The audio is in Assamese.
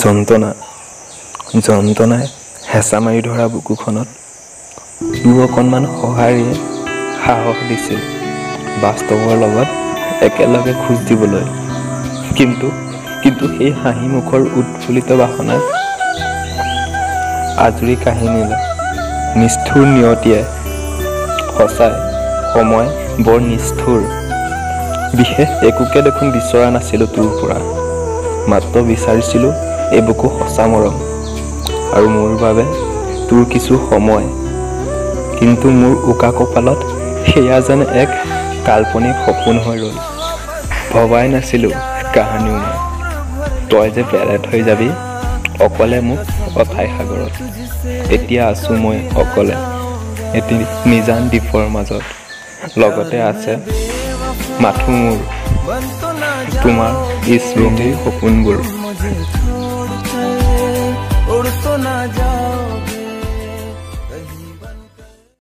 যন্ত্ৰণাই হেঁচা মাৰি ধৰা বুকুখনত তোৰ অকণমান সঁহাৰিয়ে সাহস দিছিল বাস্তৱৰ লগত একেলগে খোজ দিবলৈ। কিন্তু সেই হাঁহি মুখৰ উৎফুল্লিত বাসনাই আজৰি কাহিনীলে নিষ্ঠুৰ নিয়তিয়ে। সঁচাই সময় বৰ নিষ্ঠুৰ। বিশেষ একোকে দেখোন বিচৰা নাছিলোঁ তোৰ পৰা, মাত্ৰ বিচাৰিছিলোঁ এইবুকু সঁচা মৰম আৰু মোৰ বাবে তোৰ কিছু সময়। কিন্তু মোৰ উকা কপালত সেয়া যেন এক কাল্পনিক সপোন হৈ ৰ'ল। ভবাই নাছিলোঁ কাহানিও মই তই যে বেলেগ হৈ যাবি অকলে মোক অথাই সাগৰত। এতিয়া আছোঁ মই অকলে এটি নিজান দ্বীপৰ মাজত, লগতে আছে মাথো মোৰ তোমাৰ স্মৃতিৰ সপোনবোৰ।